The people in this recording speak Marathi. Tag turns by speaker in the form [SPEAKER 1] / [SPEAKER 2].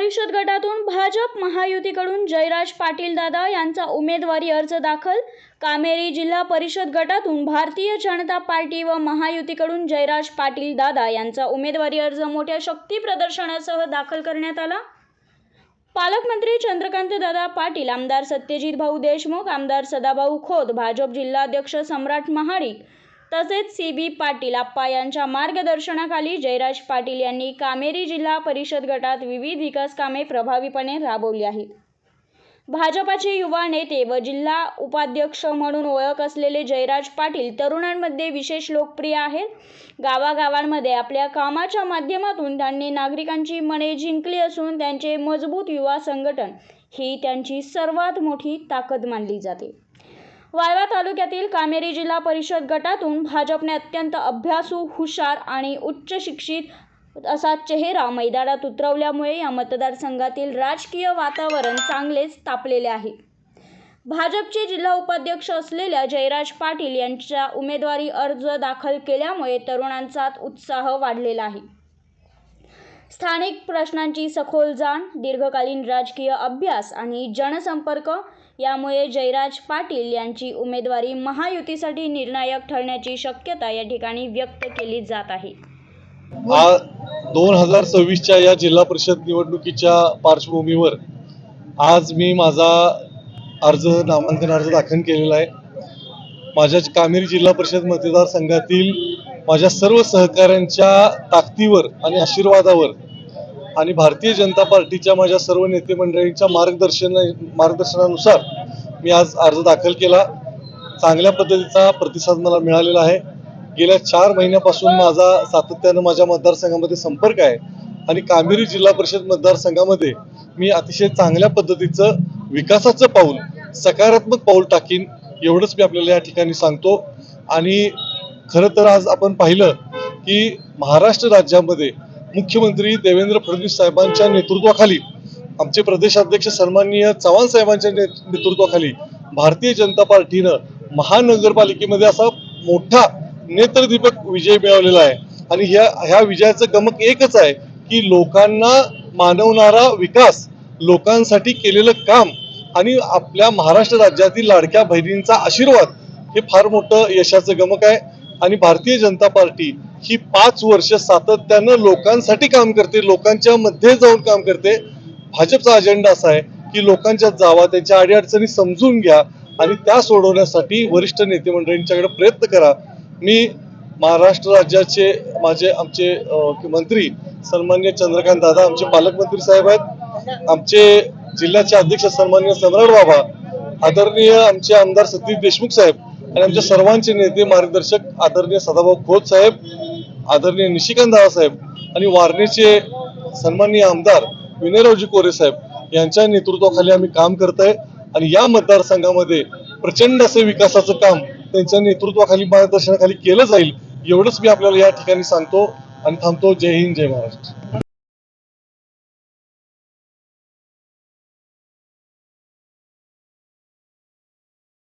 [SPEAKER 1] परिषद गटातून भाजप महायुतीकडून जयराज पाटील दादा यांचा उमेदवारी अर्ज दाखल। कामेरी जिल्हा परिषद गटातून भारतीय जनता पार्टी व महायुतीकडून जयराज पाटील दादा यांचा उमेदवारी अर्ज मोठ्या शक्ती प्रदर्शनासह दाखल करण्यात आला। पालकमंत्री चंद्रकांत दादा पाटील, आमदार सत्यजित भाऊ देशमुख, आमदार सदाभाऊ खोत, भाजप जिल्हाध्यक्ष सम्राट महाडिक तसेच सीबी पाटील आप्पा यांच्या मार्गदर्शनाखाली जयराज पाटील यांनी कामेरी जिल्हा परिषद गटात विविध विकास कामे प्रभावीपणे राबवली आहेत। भाजपाचे युवा नेते व जिल्हा उपाध्यक्ष म्हणून ओळख असलेले जयराज पाटील तरुणांमध्ये विशेष लोकप्रिय आहेत। गावागावांमध्ये आपल्या कामाच्या माध्यमातून त्यांनी नागरिकांची मने जिंकली असून त्यांचे मजबूत युवा संघटन ही त्यांची सर्वात मोठी ताकद मानली जाते। वाळवा तालुक्यातील कामेरी जिल्हा परिषद गटातून भाजपने अत्यंत अभ्यासू, हुशार आणि उच्च शिक्षित असा चेहरा मैदानात उतरवल्यामुळे या मतदारसंघातील राजकीय वातावरण चांगलेच तापलेले आहे। भाजपचे जिल्हा उपाध्यक्ष असलेल्या जयराज पाटील यांचा उमेदवारी अर्ज दाखल केल्यामुळे तरुणांचा उत्साह वाढलेला आहे। स्थानिक प्रश्नांची सखोल जाण, दीर्घकालीन राजकीय अभ्यास आणि जनसंपर्क यामुळे जयराज पाटील यांची उमेदवारी महायुतीसाठी निर्णायक ठरण्याची शक्यता या ठिकाणी व्यक्त केली जात आहे।
[SPEAKER 2] 2026च्या या जिल्हा परिषद निवडणुकीच्या पार्श्वभूमीवर आज मी माझा नामांकन अर्ज दाखल केलेला आहे। माझ्या कामेरी जिल्हा परिषद मतदारसंघातील माझ्या सर्व सहकाऱ्यांच्या ताकदीवर आणि आशीर्वादावर आणि भारतीय जनता पार्टीच्या माझ्या सर्व नेते मंडळींच्या मार्गदर्शनानुसार मी आज अर्ज दाखल केला। चांगल्या पद्धतीचा प्रतिसाद मला मिळालेला आहे। गेल्या 4 महिन्यापासून माझा सातत्याने माझ्या मतदारसंघामध्ये संपर्क आहे आणि कामेरी जिल्हा परिषद मतदारसंघामध्ये मी अतिशय चांगल्या पद्धतीचं विकासाचं पाऊल, सकारात्मक पाऊल टाकीन एवढंच मी आपल्याला या ठिकाणी सांगतो। आणि खरं तर आज आपण पाहिलं की महाराष्ट्र राज्यामध्ये मुख्यमंत्री देवेंद्र फडणवीस साहेबांच्या नेतृत्वाखाली, आमचे प्रदेशाध्यक्ष सन्माननीय चव्हाण साहेबांच्या नेतृत्वाखाली भारतीय जनता पार्टीनं महानगरपालिकेमध्ये असा मोठा नेत्रदीपक विजय मिळवलेला आहे। आणि ह्या विजयाचं गमक एकच आहे की लोकांना मानवणारा विकास, लोकांसाठी केलेलं काम आणि आपल्या महाराष्ट्र राज्यातील लाडक्या बहिणींचा आशीर्वाद हे फार मोठं यशाचं गमक आहे। आणि भारतीय जनता पार्टी ही 5 वर्ष सातत्यानं लोकांसाठी काम करते, लोकांच्या मध्ये जाऊन काम करते। भाजपचा अजेंडा असा आहे की लोकांच्या जावा, त्यांच्या अडीअडचणी समजून घ्या आणि त्या सोडवण्यासाठी वरिष्ठ नेते मंडळींच्याकडे प्रयत्न करा। मी महाराष्ट्र राज्याचे आमचे मंत्री सन्माननीय चंद्रकांत दादा, आमचे पालकमंत्री साहेब आहेत, आमचे जिल्ह्याचे अध्यक्ष सन्माननीय सम्राट बाबा, आदरणीय आमचे आमदार सत्यजित देशमुख साहेब आणि आमच्या सर्वांचे नेते मार्गदर्शक आदरणीय सदाभाऊ खोत साहेब, आदरणीय निशिकांत दादा साहेब आणि वारणेचे सन्माननीय आमदार विनयरावजी कोरे साहेब यांच्या नेतृत्वाखाली आम्ही काम करतोय। आणि या मतदारसंघामध्ये प्रचंड असे विकासाचं काम त्यांच्या नेतृत्वाखाली, मार्गदर्शनाखाली केलं जाईल एवढंच मी आपल्याला या ठिकाणी सांगतो आणि थांबतो। जय हिंद, जय महाराष्ट्र।